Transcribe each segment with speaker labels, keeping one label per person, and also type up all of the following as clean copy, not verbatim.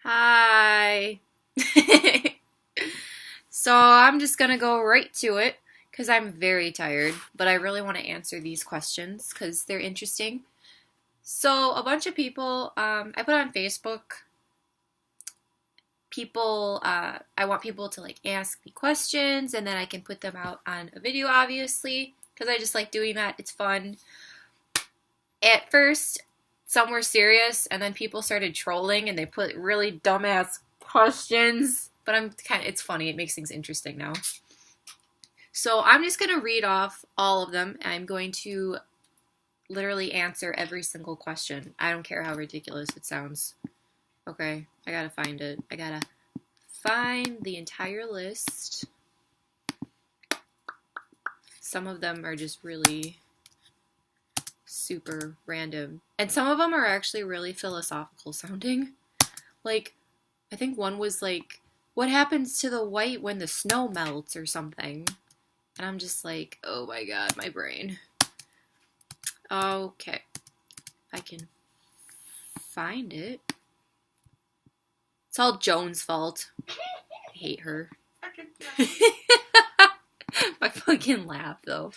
Speaker 1: Hi. So I'm just gonna go right to it because I'm very tired, but I really want to answer these questions because they're interesting. So a bunch of people, I put on Facebook, I want people to like ask me questions and then I can put them out on a video, obviously, because I just like doing that. It's fun. At first, some were serious, and then people started trolling and they put really dumbass questions. But it's funny. It makes things interesting now. So I'm just going to read off all of them. I'm going to literally answer every single question. I don't care how ridiculous it sounds. Okay, I gotta find it. I gotta find the entire list. Some of them are just really super random. And some of them are actually really philosophical sounding. Like, I think one was like, what happens to the white when the snow melts or something? And I'm just like, oh my god, my brain. Okay. I can find it. It's all Joan's fault. I hate her. My fucking laugh, though.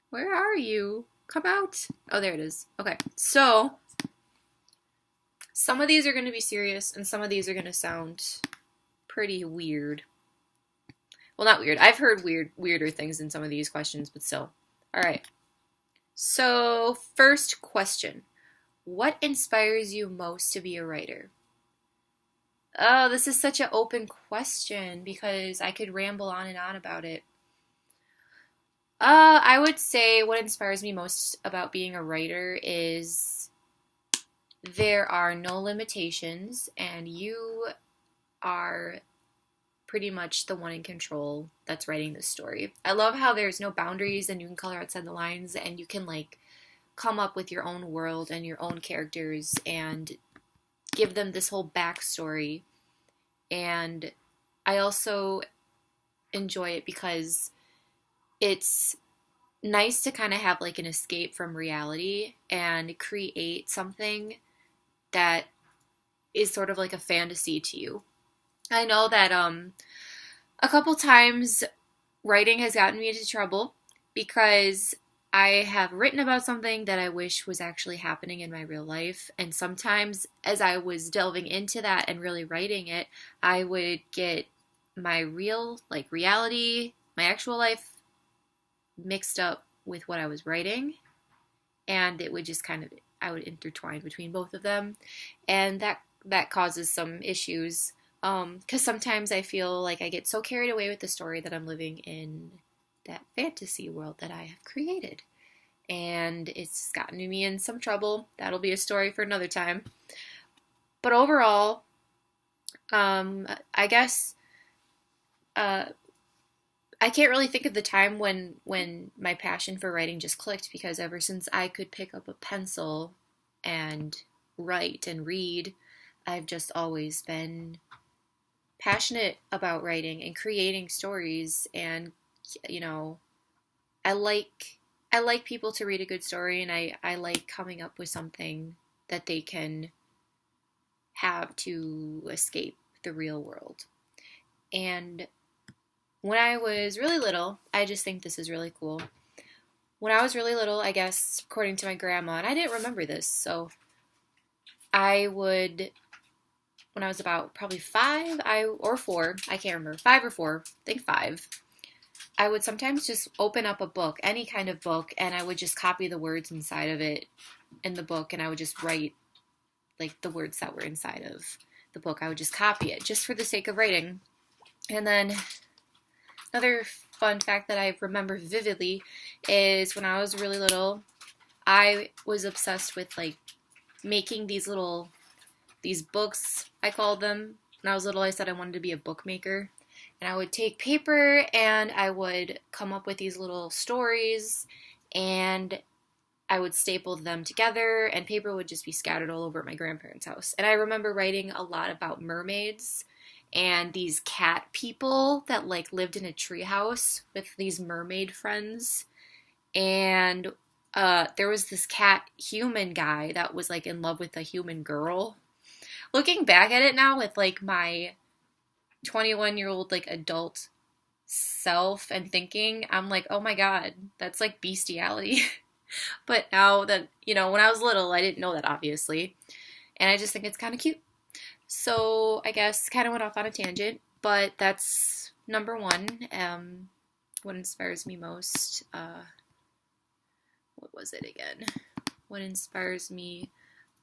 Speaker 1: Where are you? Come out. Oh, there it is. Okay, so some of these are going to be serious, and some of these are going to sound pretty weird. Well, not weird. I've heard weirder things in some of these questions, but still. All right. So, first question. What inspires you most to be a writer? Oh, this is such an open question because I could ramble on and on about it. I would say what inspires me most about being a writer is there are no limitations and you are pretty much the one in control that's writing the story. I love how there's no boundaries and you can color outside the lines and you can like come up with your own world and your own characters and give them this whole backstory. And I also enjoy it because it's nice to kind of have like an escape from reality and create something that is sort of like a fantasy to you. I know that a couple times writing has gotten me into trouble because I have written about something that I wish was actually happening in my real life. And sometimes as I was delving into that and really writing it, I would get my real, like reality, my actual life mixed up with what I was writing. And it would just kind of, I would intertwine between both of them. And that causes some issues. Because sometimes I feel like I get so carried away with the story that I'm living in that fantasy world that I have created. And it's gotten me in some trouble. That'll be a story for another time. But overall, I guess I can't really think of the time when my passion for writing just clicked because ever since I could pick up a pencil and write and read, I've just always been passionate about writing and creating stories. And you know, I like people to read a good story, and I like coming up with something that they can have to escape the real world. And when I was really little, I just think this is really cool. When I was really little, I guess, according to my grandma, and I didn't remember this, so I would, when I was about probably or 4, I can't remember, 5 or 4, I think 5, I would sometimes just open up a book, any kind of book, and I would just copy the words inside of it in the book, and I would just write like the words that were inside of the book. I would just copy it just for the sake of writing. And then another fun fact that I remember vividly is when I was really little, I was obsessed with like making these books, I called them. When I was little, I said I wanted to be a bookmaker. And I would take paper and I would come up with these little stories and I would staple them together and paper would just be scattered all over at my grandparents' house. And I remember writing a lot about mermaids and these cat people that like lived in a treehouse with these mermaid friends. And there was this cat human guy that was like in love with a human girl. Looking back at it now with like my 21-year-old like adult self and thinking, I'm like, oh my god, that's like bestiality. But now that, you know, when I was little, I didn't know that obviously. And I just think it's kind of cute. So I guess kind of went off on a tangent, but that's number one. What inspires me most? What was it again? What inspires me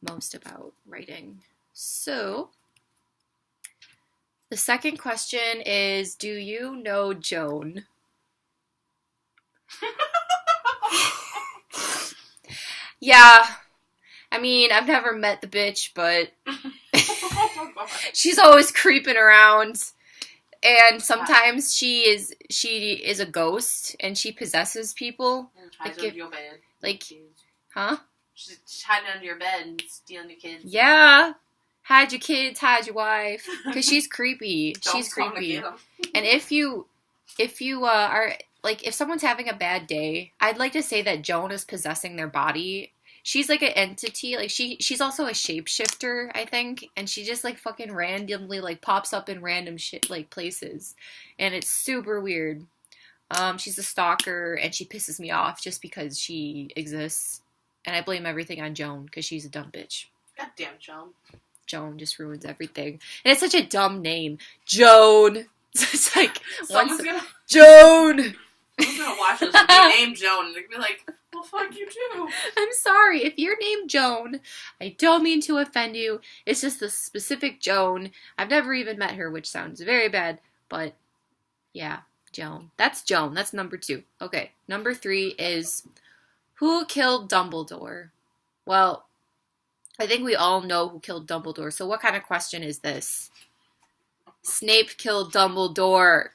Speaker 1: most about writing? So the second question is, do you know Joan? Yeah. I mean, I've never met the bitch, but she's always creeping around. And sometimes she is a ghost and she possesses people.
Speaker 2: Tries under your bed.
Speaker 1: Like, huh?
Speaker 2: She's hiding under your bed and stealing your kids.
Speaker 1: Yeah. Hide your kids, hide your wife. Because she's creepy. She's creepy. And if you are, like, if someone's having a bad day, I'd like to say that Joan is possessing their body. She's like an entity, like she's also a shapeshifter, I think, and she just like fucking randomly like pops up in random shit like places, and it's super weird. She's a stalker, and she pisses me off just because she exists, and I blame everything on Joan because she's a dumb bitch.
Speaker 2: Goddamn Joan.
Speaker 1: Joan just ruins everything, and it's such a dumb name, Joan. It's like Joan.
Speaker 2: Someone's gonna watch this and be named Joan, and they'd be like, well, fuck you too.
Speaker 1: I'm sorry. If you're named Joan, I don't mean to offend you. It's just the specific Joan. I've never even met her, which sounds very bad, but yeah, Joan. That's Joan. That's number 2. Okay, number 3 is, who killed Dumbledore? Well, I think we all know who killed Dumbledore, so what kind of question is this? Snape killed Dumbledore.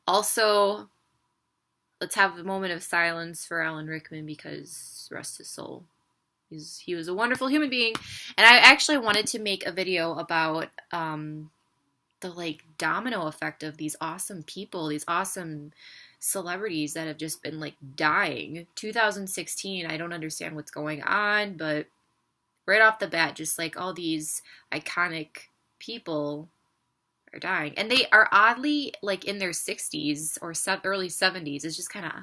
Speaker 1: Also, let's have a moment of silence for Alan Rickman because rest his soul. He was a wonderful human being. And I actually wanted to make a video about the like domino effect of these awesome people, these awesome celebrities that have just been like dying. 2016, I don't understand what's going on, but right off the bat, just like all these iconic people are dying, and they are oddly like in their 60s or early 70s. It's just kind of,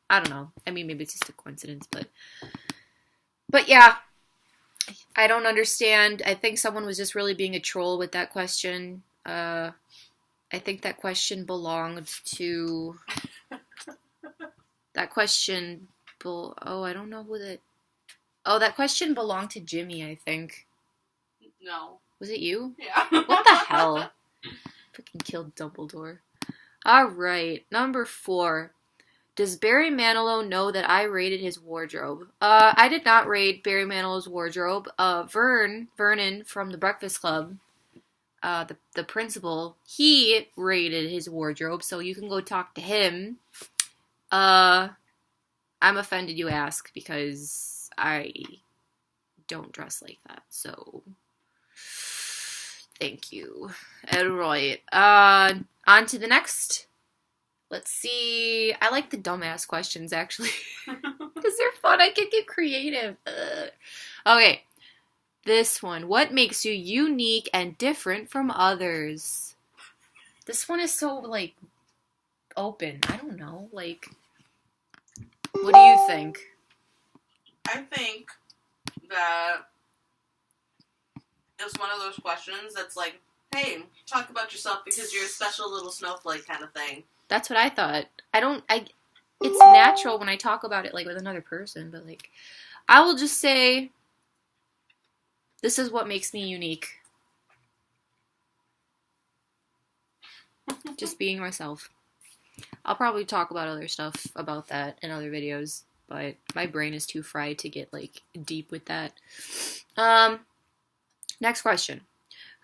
Speaker 1: I don't know. I mean, maybe it's just a coincidence, but yeah, I don't understand. I think someone was just really being a troll with that question. I think that question belonged to that question. I don't know who that. Oh, that question belonged to Jimmy. I think.
Speaker 2: No.
Speaker 1: Was it you?
Speaker 2: Yeah.
Speaker 1: What the hell? Freaking killed Dumbledore. Alright, number 4. Does Barry Manilow know that I raided his wardrobe? I did not raid Barry Manilow's wardrobe. Vernon from the Breakfast Club, the principal, he raided his wardrobe, so you can go talk to him. I'm offended you ask, because I don't dress like that, so thank you. Alright, on to the next. Let's see. I like the dumbass questions, actually. Because they're fun. I can get creative. Okay. This one. What makes you unique and different from others? This one is so, like, open. I don't know. Like, what do you think?
Speaker 2: I think that it's one of those questions that's like, hey, talk about yourself because you're a special little snowflake kind of thing.
Speaker 1: That's what I thought. It's natural when I talk about it, like, with another person, but, like, I will just say, this is what makes me unique. Just being myself. I'll probably talk about other stuff about that in other videos, but my brain is too fried to get, like, deep with that. Next question.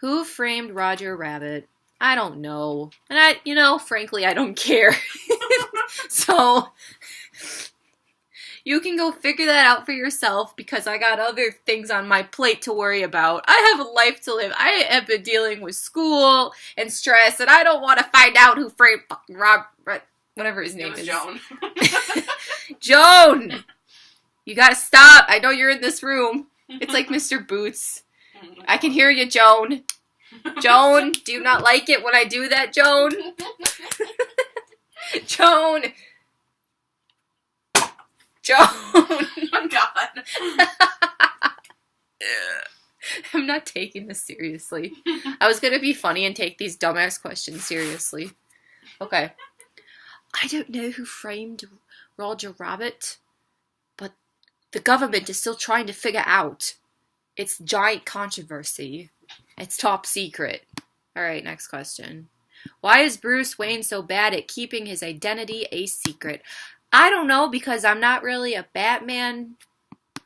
Speaker 1: Who framed Roger Rabbit? I don't know. And frankly, I don't care. So, you can go figure that out for yourself because I got other things on my plate to worry about. I have a life to live. I have been dealing with school and stress, and I don't want to find out who framed whatever his name is.
Speaker 2: Joan.
Speaker 1: Joan! You gotta stop. I know you're in this room. It's like Mr. Boots. I can hear you, Joan. Joan, do you not like it when I do that, Joan? Joan. Joan.
Speaker 2: Oh, God.
Speaker 1: I'm not taking this seriously. I was gonna be funny and take these dumbass questions seriously. Okay. I don't know who framed Roger Rabbit, but the government is still trying to figure out. It's giant controversy. It's top secret. Alright, next question. Why is Bruce Wayne so bad at keeping his identity a secret? I don't know, because I'm not really a Batman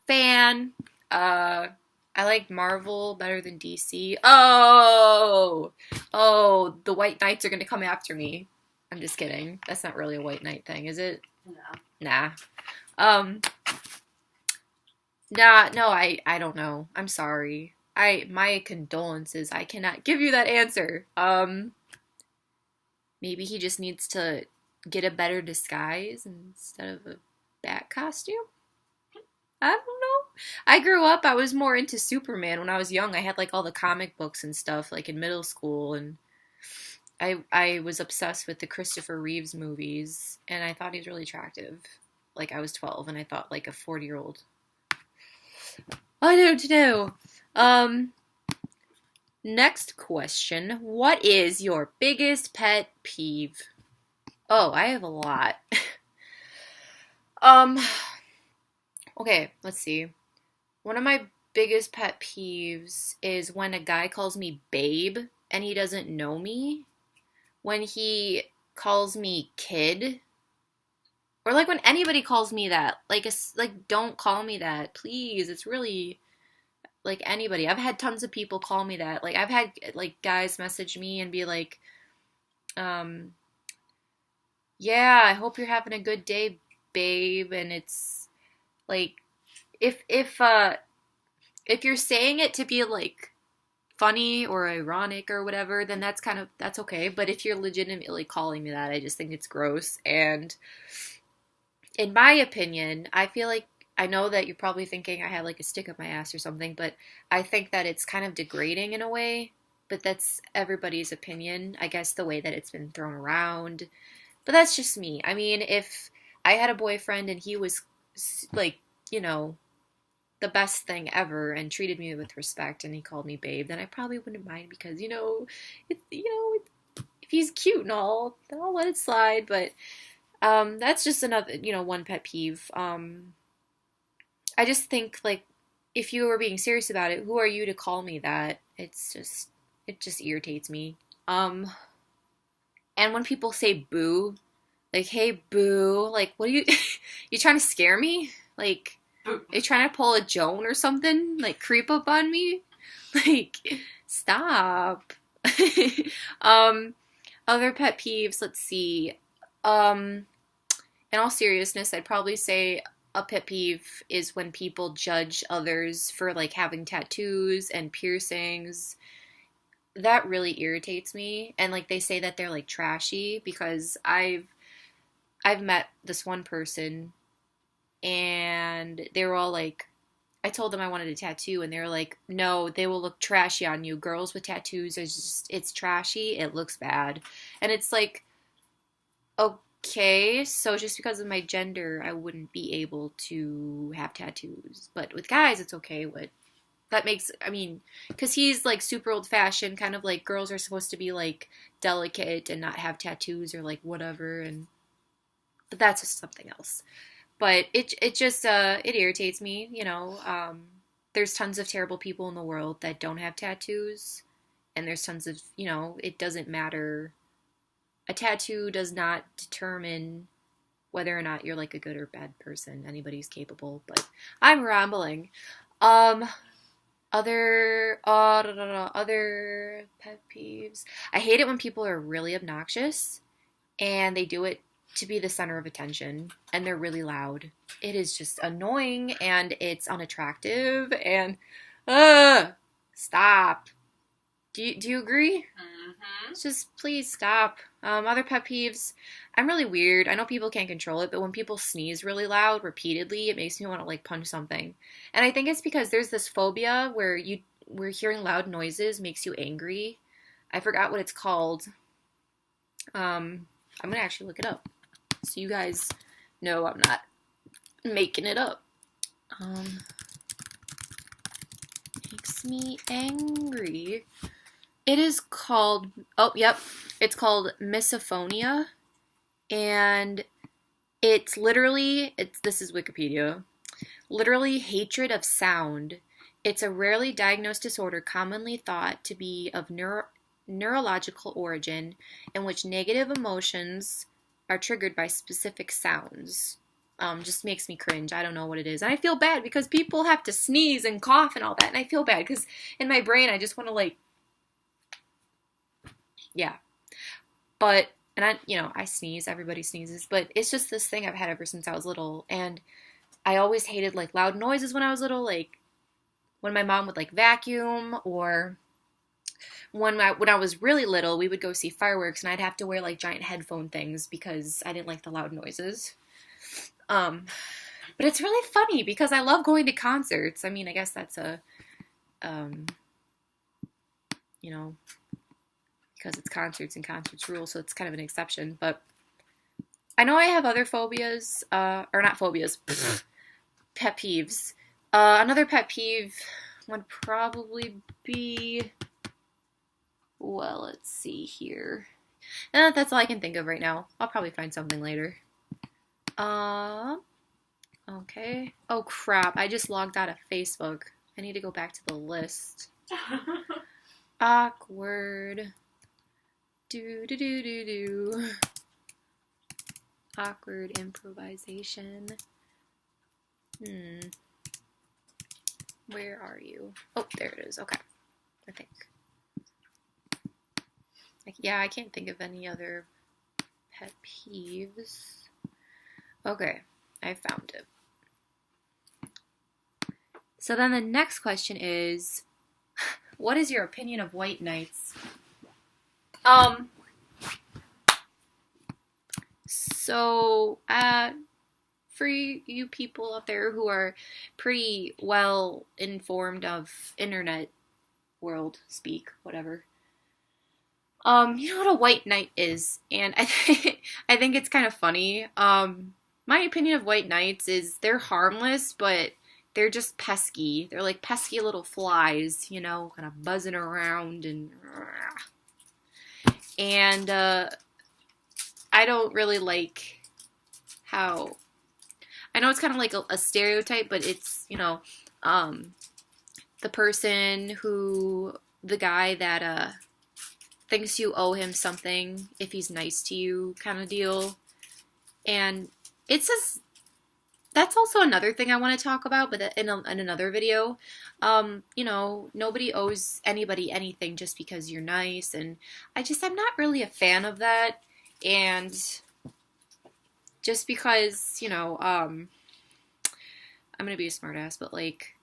Speaker 1: fan. I like Marvel better than DC. Oh, the White Knights are gonna come after me. I'm just kidding. That's not really a White Knight thing, is it?
Speaker 2: No.
Speaker 1: Nah. No, I don't know. I'm sorry. My condolences. I cannot give you that answer. Maybe he just needs to get a better disguise instead of a bat costume? I don't know. I grew up, I was more into Superman when I was young. I had like all the comic books and stuff like in middle school, and I was obsessed with the Christopher Reeves movies, and I thought he was really attractive. Like I was 12 and I thought like a 40-year-old. I don't know. Next question. What is your biggest pet peeve? Oh, I have a lot. Okay, let's see. One of my biggest pet peeves is when a guy calls me babe and he doesn't know me. When he calls me kid. Or like when anybody calls me that. Like don't call me that, please. It's really like anybody. I've had tons of people call me that. Like I've had like guys message me and be like, yeah, I hope you're having a good day, babe. And it's like if you're saying it to be like funny or ironic or whatever, then that's okay. But if you're legitimately calling me that, I just think it's gross. And in my opinion, I feel like, I know that you're probably thinking I have like a stick up my ass or something, but I think that it's kind of degrading in a way. But that's everybody's opinion, I guess, the way that it's been thrown around. But that's just me. I mean, if I had a boyfriend and he was like, you know, the best thing ever and treated me with respect and he called me babe, then I probably wouldn't mind, because, if he's cute and all, then I'll let it slide. But that's just another, one pet peeve. I just think, like, if you were being serious about it, who are you to call me that? It just irritates me. And when people say boo, like, hey, boo, like, what are you, you trying to scare me? Like, are you trying to pull a Joan or something? Like, creep up on me? Like, stop. Other pet peeves, let's see. In all seriousness, I'd probably say a pet peeve is when people judge others for, like, having tattoos and piercings. That really irritates me. And, like, they say that they're, like, trashy, because I've met this one person, and they were all like, I told them I wanted a tattoo, and they were like, no, they will look trashy on you. Girls with tattoos, it's trashy. It looks bad. And it's like, okay, so just because of my gender, I wouldn't be able to have tattoos. But with guys, it's okay. Because he's like super old fashioned, kind of like girls are supposed to be like delicate and not have tattoos or like whatever. But that's just something else. But it just it irritates me, There's tons of terrible people in the world that don't have tattoos, and there's tons of, it doesn't matter. A tattoo does not determine whether or not you're like a good or bad person. Anybody's capable, but I'm rambling. Other pet peeves. I hate it when people are really obnoxious and they do it to be the center of attention, and they're really loud. It is just annoying, and it's unattractive, and stop. Do you agree?
Speaker 2: Mm-hmm.
Speaker 1: Just please stop. Other pet peeves. I'm really weird. I know people can't control it, but when people sneeze really loud repeatedly, it makes me want to like punch something. And I think it's because there's this phobia where hearing loud noises makes you angry. I forgot what it's called. I'm gonna actually look it up so you guys know I'm not making it up. Makes me angry. It is called, oh, yep, it's called misophonia, and this is Wikipedia, literally hatred of sound. It's a rarely diagnosed disorder commonly thought to be of neurological origin in which negative emotions are triggered by specific sounds. Just makes me cringe. I don't know what it is. And I feel bad because people have to sneeze and cough and all that, and I feel bad because in my brain I just want to like, yeah. But, and I sneeze, everybody sneezes, but it's just this thing I've had ever since I was little, and I always hated, like, loud noises when I was little, like, when my mom would, like, vacuum, or when I was really little, we would go see fireworks, and I'd have to wear, like, giant headphone things because I didn't like the loud noises. But it's really funny because I love going to concerts. I mean, I guess that's because it's concerts and concerts rule, so it's kind of an exception. But I know I have other phobias, or not phobias, pet peeves. Another pet peeve would probably be, well, let's see here. That's all I can think of right now. I'll probably find something later. Okay. Oh, crap. I just logged out of Facebook. I need to go back to the list. Awkward. Do. Awkward improvisation. Where are you? Oh, there it is. Okay. I think. Yeah, I can't think of any other pet peeves. Okay, I found it. So then the next question is, what is your opinion of white knights? So, for you people out there who are pretty well informed of internet world speak, whatever, you know what a white knight is, and I think it's kind of funny. My opinion of white knights is they're harmless, but they're just pesky. They're like pesky little flies, kind of buzzing around and I don't really like how, I know it's kind of like a stereotype, but it's, the guy that thinks you owe him something if he's nice to you kind of deal. And it's just, that's also another thing I want to talk about, but in another video. Nobody owes anybody anything just because you're nice, and I'm not really a fan of that. And just because, I'm gonna be a smartass, but like,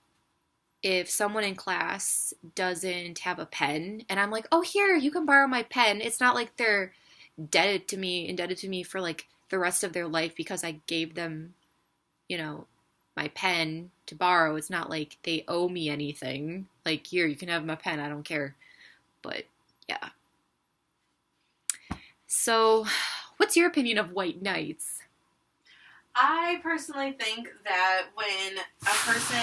Speaker 1: if someone in class doesn't have a pen, and I'm like, oh, here, you can borrow my pen, it's not like they're indebted to me for like the rest of their life because I gave them, my pen to borrow. It's not like they owe me anything. Like, here, you can have my pen, I don't care. But, yeah. So, what's your opinion of white knights?
Speaker 2: I personally think that when a person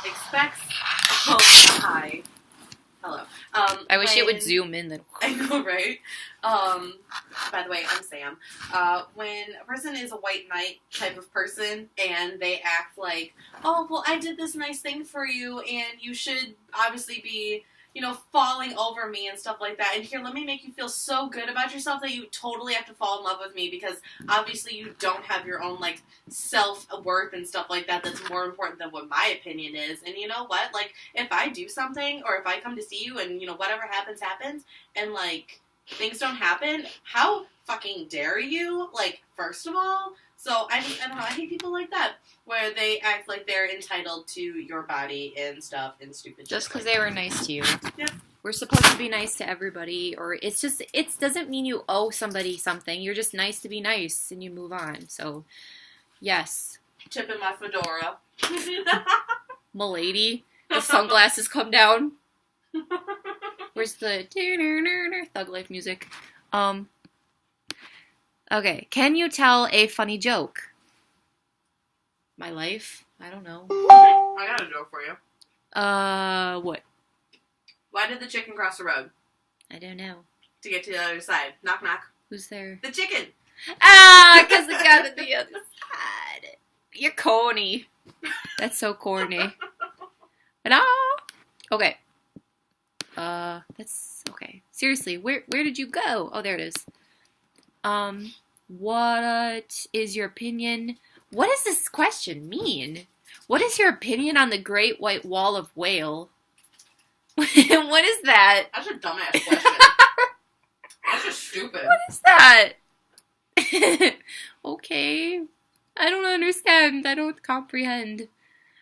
Speaker 2: expects... Oh, hi. Hello.
Speaker 1: I wish it would zoom in.
Speaker 2: I know, right? By the way, I'm Sam. When a person is a white knight type of person and they act like, oh, well, I did this nice thing for you and you should obviously be, falling over me and stuff like that. And here, let me make you feel so good about yourself that you totally have to fall in love with me because obviously you don't have your own, like, self-worth and stuff like that that's more important than what my opinion is. And you know what? Like, if I do something or if I come to see you and, whatever happens, and, like, things don't happen, how fucking dare you? Like, first of all. So I don't know. I hate people like that, where they act like they're entitled to your body and stuff and stupid.
Speaker 1: Just
Speaker 2: shit
Speaker 1: because
Speaker 2: like
Speaker 1: they were nice to you.
Speaker 2: Yeah.
Speaker 1: We're supposed to be nice to everybody, or it doesn't mean you owe somebody something. You're just nice to be nice, and you move on. So, yes.
Speaker 2: Tipping my fedora.
Speaker 1: Milady, the sunglasses come down. Where's the thug life music? Okay. Can you tell a funny joke? My life? I don't know.
Speaker 2: I got a joke for you.
Speaker 1: What?
Speaker 2: Why did the chicken cross the road?
Speaker 1: I don't know.
Speaker 2: To get to the other side. Knock, knock.
Speaker 1: Who's there?
Speaker 2: The chicken.
Speaker 1: Ah, because it got to the other side. You're corny. That's so corny. And okay. That's okay. Seriously, where did you go? Oh, there it is. What is your opinion? What does this question mean? What is your opinion on the Great White Wall of Whale? What is that?
Speaker 2: That's a dumbass question. That's just stupid.
Speaker 1: What is that? Okay. I don't understand. I don't comprehend.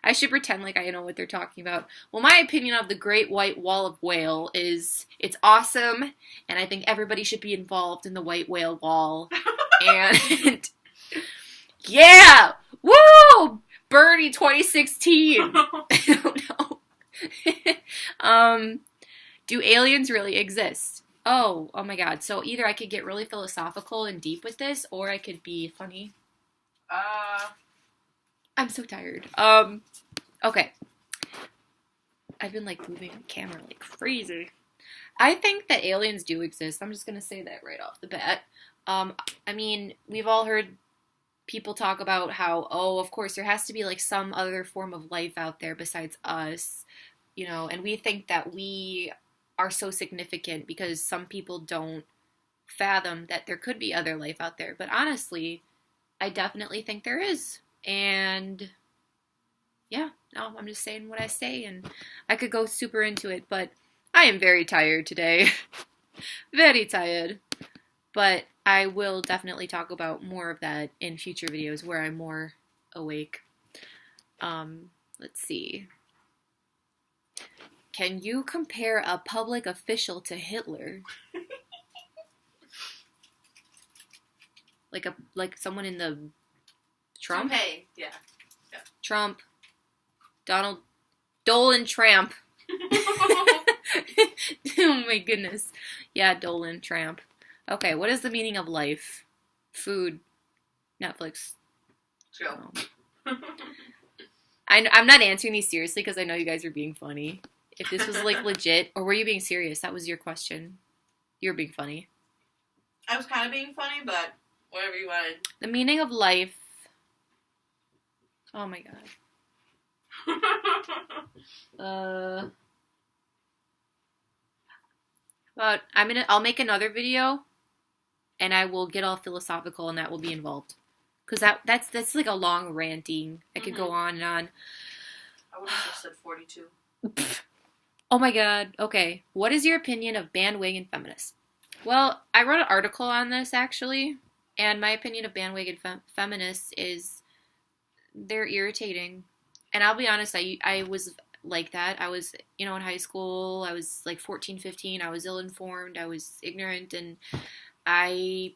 Speaker 1: I should pretend like I know what they're talking about. Well, my opinion of the Great White Wall of Whale is it's awesome, and I think everybody should be involved in the White Whale Wall. And yeah! Woo! Bernie 2016! I don't know. Do aliens really exist? Oh my god. So either I could get really philosophical and deep with this, or I could be funny. I'm so tired. Okay. I've been, like, moving the camera like crazy. I think that aliens do exist. I'm just gonna say that right off the bat. I mean, we've all heard people talk about how, of course, there has to be, like, some other form of life out there besides us, you know, and we think that we are so significant because some people don't fathom that there could be other life out there. But honestly, I definitely think there is. And yeah, no, I'm just saying what I say, and I could go super into it, but I am very tired today. Very tired. But I will definitely talk about more of that in future videos where I'm more awake. Let's see. Can you compare a public official to Hitler? Like someone in the Trump?
Speaker 2: Hey, yeah.
Speaker 1: Trump. Dolan Tramp. Oh my goodness. Yeah, Dolan Tramp. Okay, what is the meaning of life? Food. Netflix.
Speaker 2: Chill.
Speaker 1: I'm not answering these seriously because I know you guys are being funny. If this was like legit, or were you being serious? That was your question. You were being funny.
Speaker 2: I was kind of being funny, but whatever you wanted.
Speaker 1: The meaning of life. Oh my god. But I'll make another video, and I will get all philosophical, and that will be involved, because that's like a long ranting. I could go on and on.
Speaker 2: I would have just said 42.
Speaker 1: Oh my god. Okay. What is your opinion of bandwagon feminists? Well, I wrote an article on this actually, and my opinion of bandwagon feminists is they're irritating. And I'll be honest, I was like that. I was, in high school, I was like 14, 15. I was ill-informed. I was ignorant, and I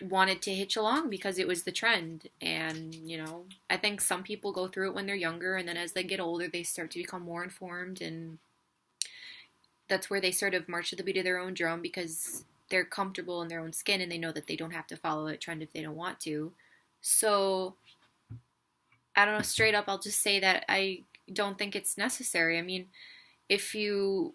Speaker 1: wanted to hitch along because it was the trend. And, I think some people go through it when they're younger, and then as they get older, they start to become more informed, and that's where they sort of march to the beat of their own drum because they're comfortable in their own skin and they know that they don't have to follow a trend if they don't want to. So, I don't know, straight up, I'll just say that I don't think it's necessary. I mean, if you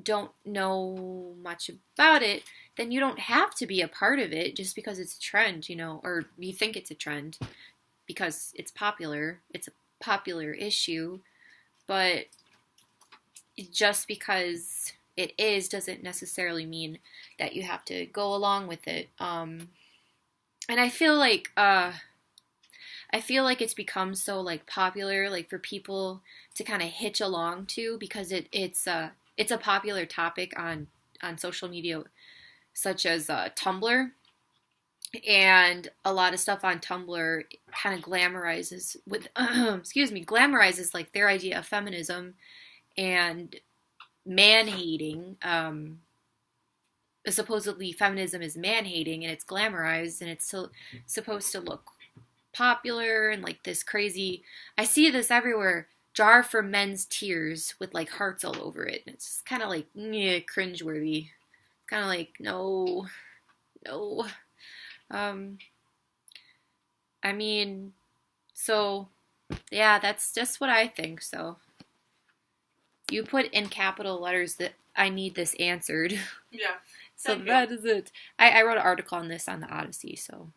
Speaker 1: don't know much about it, then you don't have to be a part of it just because it's a trend, or you think it's a trend because it's popular. It's a popular issue, but just because it is doesn't necessarily mean that you have to go along with it. And I feel like it's become so like popular, like for people to kind of hitch along to, because it's a popular topic on social media, such as Tumblr. And a lot of stuff on Tumblr kind of glamorizes with excuse me, glamorizes like their idea of feminism and man hating. Supposedly feminism is man hating and it's glamorized and it's so, supposed to look popular and like this crazy. I see this everywhere. Jar for men's tears with like hearts all over it. It's just kind of like cringeworthy. Kind of like no, no. Um, I mean, so yeah, that's just what I think. So you put in capital letters that I need this answered.
Speaker 2: Yeah.
Speaker 1: So that is it. I wrote an article on this on the Odyssey. So,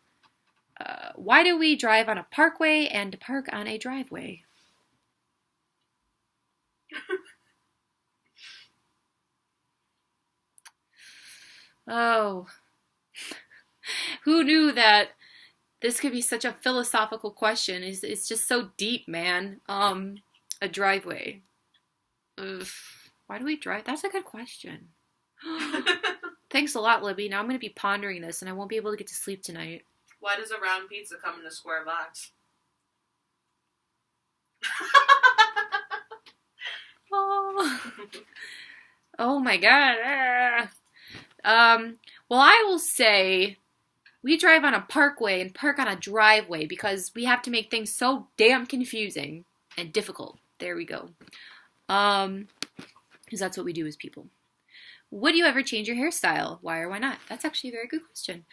Speaker 1: why do we drive on a parkway and park on a driveway? Oh, who knew that this could be such a philosophical question? It's just so deep, man. A driveway. Ugh. Why do we drive? That's a good question. Thanks a lot, Libby. Now I'm going to be pondering this and I won't be able to get to sleep tonight.
Speaker 2: Why does a round pizza come in a square box?
Speaker 1: Oh, oh my god. Well, I will say we drive on a parkway and park on a driveway because we have to make things so damn confusing and difficult. There we go. Because that's what we do as people. Would you ever change your hairstyle? Why or why not? That's actually a very good question.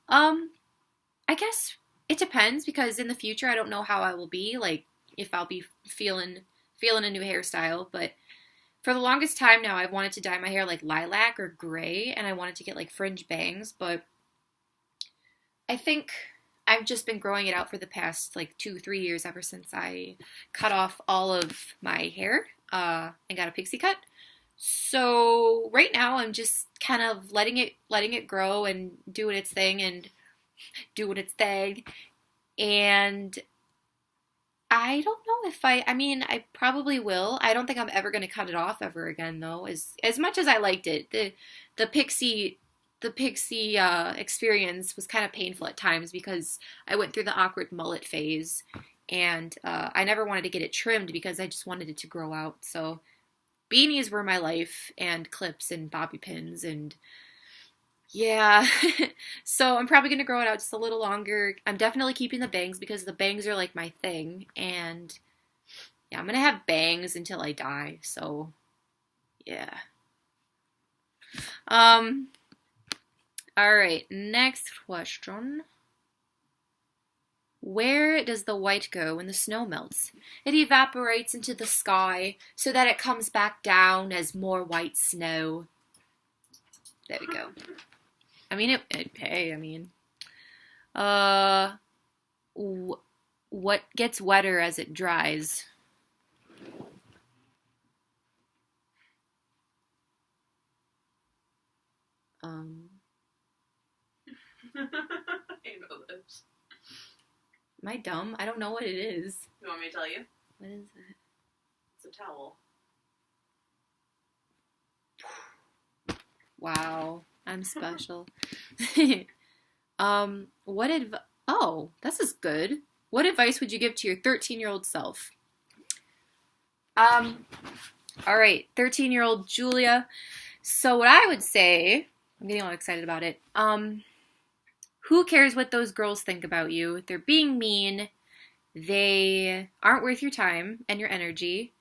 Speaker 1: I guess it depends because in the future I don't know how I will be, like if I'll be feeling a new hairstyle, but for the longest time now I've wanted to dye my hair like lilac or gray and I wanted to get like fringe bangs, but I think I've just been growing it out for the past like 2-3 years ever since I cut off all of my hair and got a pixie cut. So right now I'm just kind of letting it grow and doing its thing and doing its thing. And I don't know if I mean I probably will. I don't think I'm ever going to cut it off ever again though. As much as I liked it. The pixie experience was kind of painful at times because I went through the awkward mullet phase and I never wanted to get it trimmed because I just wanted it to grow out. So beanies were my life and clips and bobby pins and yeah. So I'm probably going to grow it out just a little longer. I'm definitely keeping the bangs because the bangs are like my thing and yeah, I'm going to have bangs until I die. So yeah. All right, next question. Where does the white go when the snow melts? It evaporates into the sky so that it comes back down as more white snow. There we go. I mean, hey, I mean, what gets wetter as it dries?
Speaker 2: I know this.
Speaker 1: Am I dumb? I don't know what it is.
Speaker 2: You want me to tell you?
Speaker 1: What is it?
Speaker 2: It's a towel.
Speaker 1: Wow, I'm special. Oh, this is good. What advice would you give to your 13-year-old self? All right, 13-year-old Julia. So what I would say, I'm getting all excited about it. Who cares what those girls think about you? They're being mean. They aren't worth your time and your energy.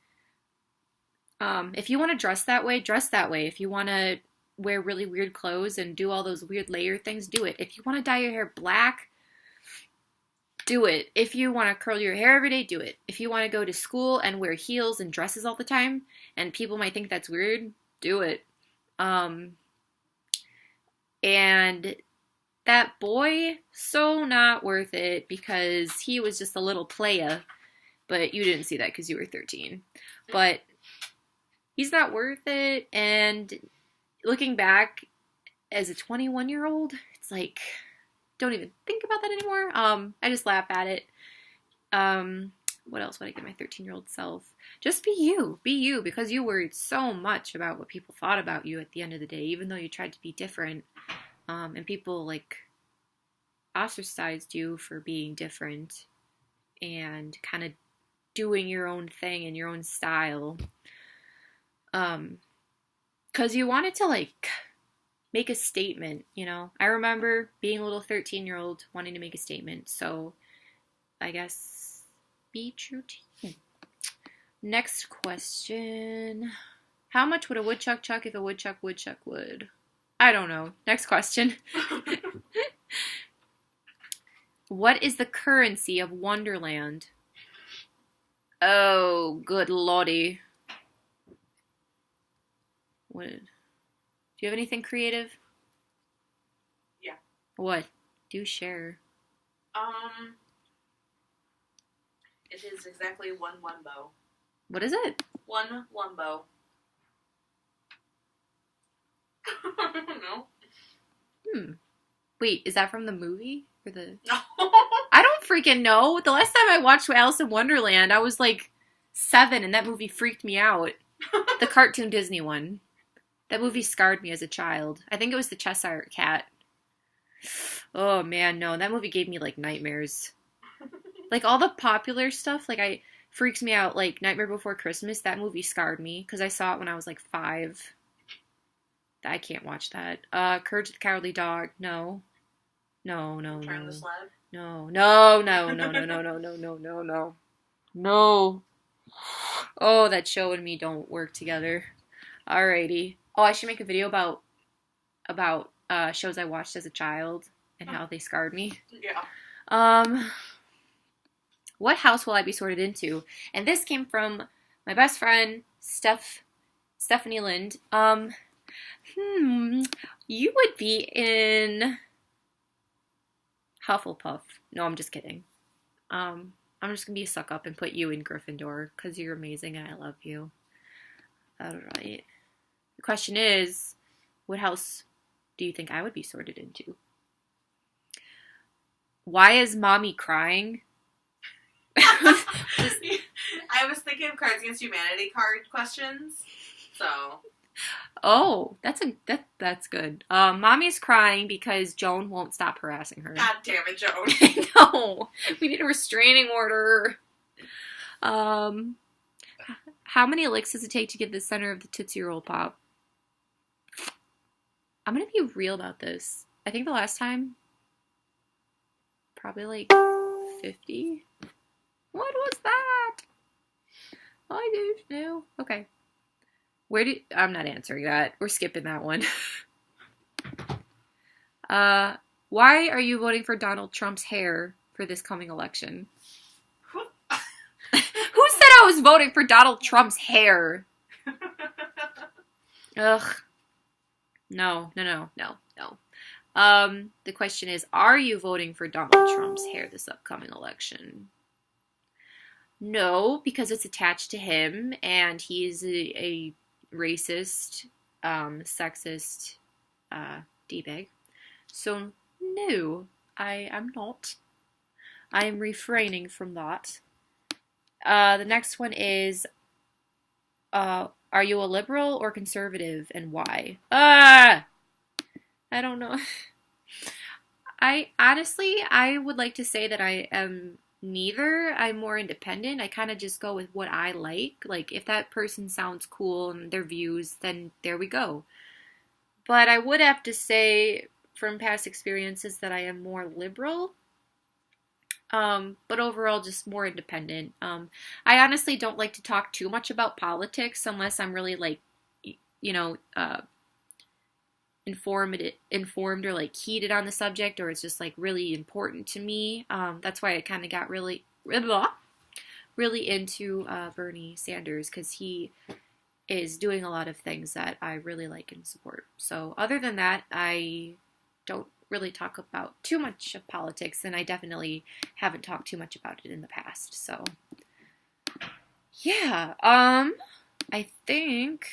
Speaker 1: If you want to dress that way, dress that way. If you want to wear really weird clothes and do all those weird layer things, do it. If you want to dye your hair black, do it. If you want to curl your hair every day, do it. If you want to go to school and wear heels and dresses all the time, and people might think that's weird, do it. And that boy, so not worth it because he was just a little playa, but you didn't see that because you were 13. But he's not worth it, and looking back as a 21-year-old, it's like, don't even think about that anymore. I just laugh at it. What else would I give my 13-year-old self? Just be you. Be you, because you worried so much about what people thought about you at the end of the day, even though you tried to be different. And people, like, ostracized you for being different and kind of doing your own thing in your own style. Because you wanted to, like, make a statement, you know? I remember being a little 13-year-old wanting to make a statement, so I guess be true to you. Next question. How much would a woodchuck chuck if a woodchuck would? I don't know. Next question. What is the currency of Wonderland? Oh, good lordy. What? Do you have anything creative?
Speaker 2: Yeah.
Speaker 1: What? Do share.
Speaker 2: It is exactly one wumbo.
Speaker 1: What is it?
Speaker 2: One wumbo. I don't know.
Speaker 1: Wait, is that from the movie? Or the...
Speaker 2: No.
Speaker 1: I don't freaking know. The last time I watched Alice in Wonderland, I was like 7, and that movie freaked me out. The cartoon Disney one. That movie scarred me as a child. I think it was the Cheshire Cat. Oh man, no. That movie gave me like nightmares. Like all the popular stuff, like freaks me out. Like Nightmare Before Christmas, that movie scarred me because I saw it when I was like 5. I can't watch that. Courage the Cowardly Dog. No. No.
Speaker 2: Turn the slab.
Speaker 1: No. Oh, that show and me don't work together. Alrighty. Oh, I should make a video about shows I watched as a child and how they scarred me.
Speaker 2: Yeah.
Speaker 1: What house will I be sorted into? And this came from my best friend, Stephanie Lind. You would be in Hufflepuff. No, I'm just kidding. I'm just gonna be a suck up and put you in Gryffindor because you're amazing and I love you. Alright. The question is, what house do you think I would be sorted into? Why is mommy crying?
Speaker 2: I was thinking of Cards Against Humanity card questions, so...
Speaker 1: Oh, that's good. Mommy's crying because Joan won't stop harassing her.
Speaker 2: God damn it, Joan.
Speaker 1: No, we need a restraining order. How many licks does it take to get the center of the Tootsie Roll Pop? I'm gonna be real about this. I think the last time, probably like 50. What was that? I don't know. Okay. I'm not answering that. We're skipping that one. Why are you voting for Donald Trump's hair for this coming election? Who said I was voting for Donald Trump's hair? Ugh. No. The question is, are you voting for Donald Trump's hair this upcoming election? No, because it's attached to him, and he's a racist, sexist, D-bag. So, no, I am not. I am refraining from that. The next one is, are you a liberal or conservative, and why? I don't know. I would like to say that I am neither. I'm more independent. I kind of just go with what I like. Like, if that person sounds cool and their views, then there we go. But I would have to say, from past experiences, that I am more liberal. But overall, just more independent. I honestly don't like to talk too much about politics unless I'm really, like, you know, informed or like heated on the subject, or it's just like really important to me. That's why I kind of got really into Bernie Sanders, because he is doing a lot of things that I really like and support. So other than that, I don't really talk about too much of politics, and I definitely haven't talked too much about it in the past. So yeah, I think,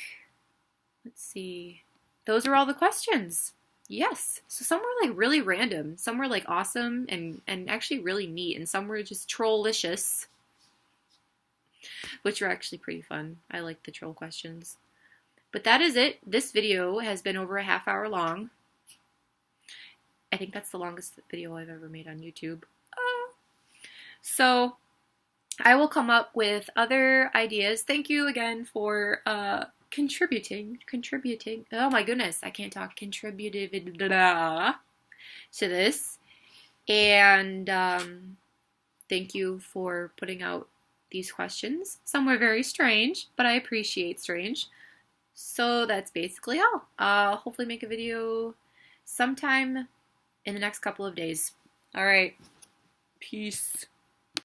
Speaker 1: let's see. Those are all the questions. Yes. So some were like really random. Some were like awesome and actually really neat. And some were just trollicious, which were actually pretty fun. I like the troll questions. But that is it. This video has been over a half hour long. I think that's the longest video I've ever made on YouTube. So I will come up with other ideas. Thank you again for contributing. Oh my goodness, I can't talk. Contributive to this. And thank you for putting out these questions. Some were very strange, but I appreciate strange. So that's basically all. I'll hopefully make a video sometime in the next couple of days. All right. Peace.